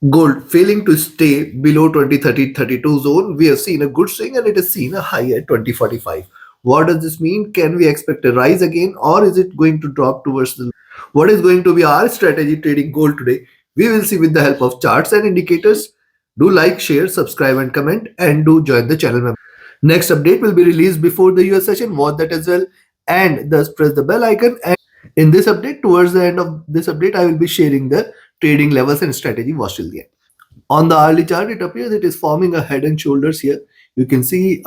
Gold failing to stay below 2030-32 zone. We have seen a good swing and it has seen a high at 2045. What does this mean? Can we expect a rise again or is it going to drop towards the? What is going to be our strategy trading gold today? We will see with the help of charts and indicators. Do like, share, subscribe and comment and do join the channel. Next update will be released before the US session. Watch that as well and thus press the bell icon. And in this update, towards the end of this update, I will be sharing the trading levels and strategy. Watch till the end. On the hourly chart, it appears it is forming a head and shoulders here. You can see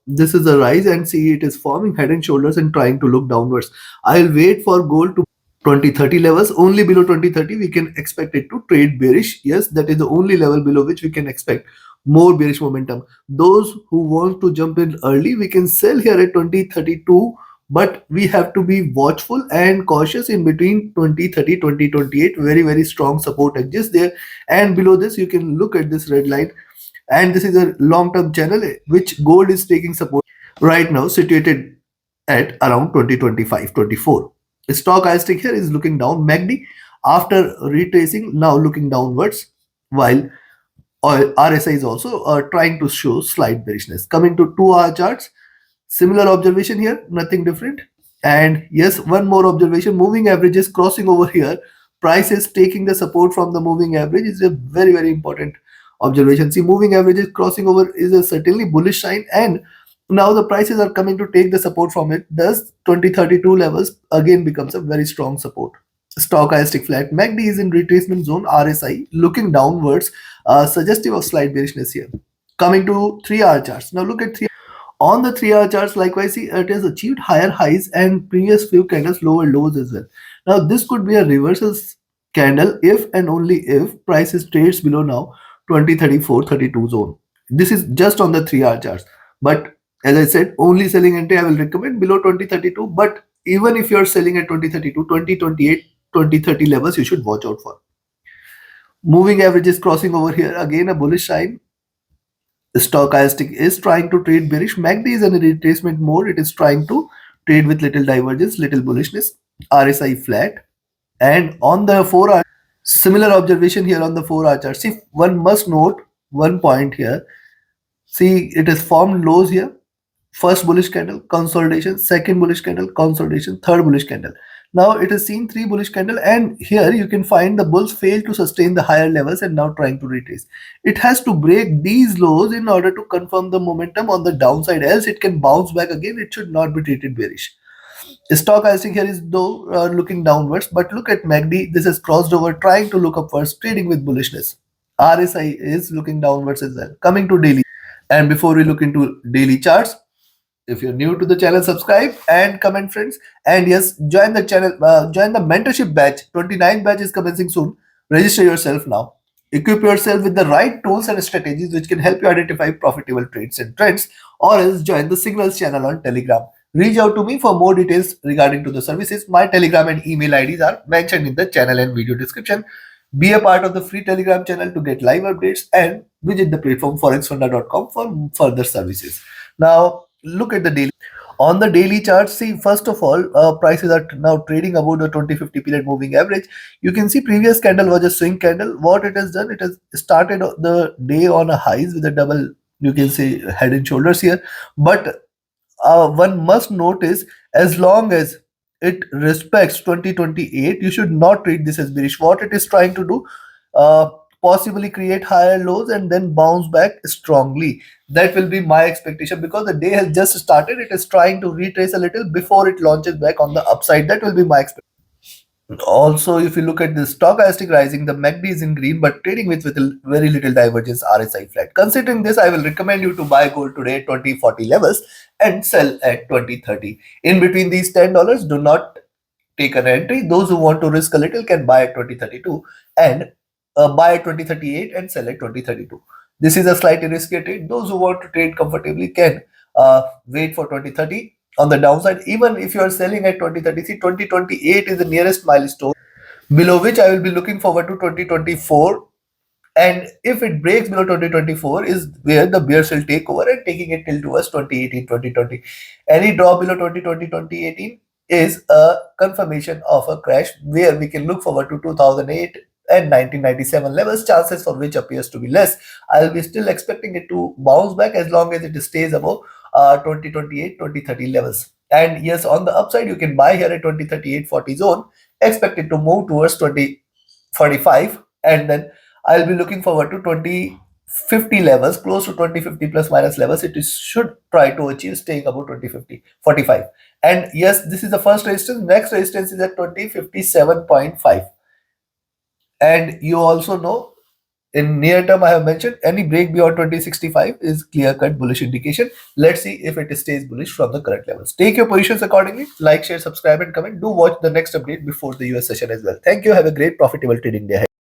this is a rise and see it is forming head and shoulders and trying to look downwards. I'll wait for gold to 2030 levels. Only below 2030 we can expect it to trade bearish. Yes, that is the only level below which we can expect more bearish momentum. Those who want to jump in early, we can sell here at 2032, but we have to be watchful and cautious in between 2030 2028. Very very strong support exists there, and below this you can look at this red line, and this is a long term channel which gold is taking support right now, situated at around 2025 24. Stock I stick here is looking down. MACD after retracing now looking downwards, while RSI is also trying to show slight bearishness. Coming to 2 hour charts, similar observation here, nothing different. And yes, one more observation, moving averages crossing over here. Price is taking the support from the moving average is a very, very important observation. See, moving averages crossing over is a certainly bullish sign, and now the prices are coming to take the support from it. Thus, 2032 levels again becomes a very strong support. Stochastic flat. MACD is in retracement zone. RSI looking downwards, suggestive of slight bearishness here. Coming to 3 hour charts. Now look at on the 3 hour charts. Likewise, see it has achieved higher highs and previous few candles lower lows as well. Now this could be a reversal candle if and only if prices trades below now 2034-32 zone. This is just on the 3 hour charts. But as I said, only selling entry I will recommend below 2032. But even if you are selling at 2032, 2028, 2030 levels, you should watch out for. Moving averages crossing over here, again a bullish sign. The stochastic is trying to trade bearish. MACD is in a retracement mode. It is trying to trade with little divergence, little bullishness. RSI flat. And on the 4 hour, similar observation here on the 4 hour chart. See, one must note one point here. See, it has formed lows here. First bullish candle, consolidation. Second bullish candle, consolidation. Third bullish candle. Now it has seen 3 bullish candle, and here you can find the bulls fail to sustain the higher levels and now trying to retrace. It has to break these lows in order to confirm the momentum on the downside, else it can bounce back again. It should not be treated bearish. Stock I think here is though looking downwards, but look at MACD. This has crossed over, trying to look upwards, trading with bullishness. RSI is looking downwards as well. Coming to daily, and before we look into daily charts, if you're new to the channel, subscribe and comment, friends. And yes, join the channel, join the mentorship batch. 29th batch is commencing soon. Register yourself now. Equip yourself with the right tools and strategies which can help you identify profitable trades and trends, or else join the Signals channel on Telegram. Reach out to me for more details regarding to the services. My Telegram and email IDs are mentioned in the channel and video description. Be a part of the free Telegram channel to get live updates, and visit the platform forexfunda.com for further services. Now, look at the daily. On the daily chart, see, first of all, prices are now trading above the 20-50 period moving average. You can see previous candle was a swing candle. What it has done, it has started the day on a highs with a double, you can say, head and shoulders here. But one must notice, as long as it respects 2028, you should not treat this as bearish. What it is trying to do, uh, possibly create higher lows and then bounce back strongly. That will be my expectation, because the day has just started. It is trying to retrace a little before it launches back on the upside. That will be my expectation. Also, if you look at the stochastic rising, the MACD is in green but trading with very little divergence, RSI flat. Considering this, I will recommend you to buy gold today at 2040 levels and sell at 2030. In between these $10, do not take an entry. Those who want to risk a little can buy at 2032 and buy at 2038 and sell at 2032. This is a slightly risky trade. Those who want to trade comfortably can wait for 2030. On the downside, even if you are selling at 2030, see, 2028 is the nearest milestone, below which I will be looking forward to 2024. And if it breaks below 2024 is where the bears will take over and taking it till towards 2018, 2020. Any drop below 2020, 2018 is a confirmation of a crash, where we can look forward to 2008 and 1997 levels, chances for which appears to be less. I'll be still expecting it to bounce back as long as it stays above 2028, 2030 levels. And yes, on the upside, you can buy here at 2038-40 zone, expect it to move towards 2045, and then I'll be looking forward to 2050 levels, close to 2050 plus minus levels. It should try to achieve staying above 2050, 45. And yes, this is the first resistance. Next resistance is at 2057.5. And you also know in near term, I have mentioned any break beyond 2065 is clear cut bullish indication. Let's see if it stays bullish from the current levels. Take your positions accordingly. Like, share, subscribe, and comment. Do watch the next update before the US session as well. Thank you. Have a great profitable trading day ahead.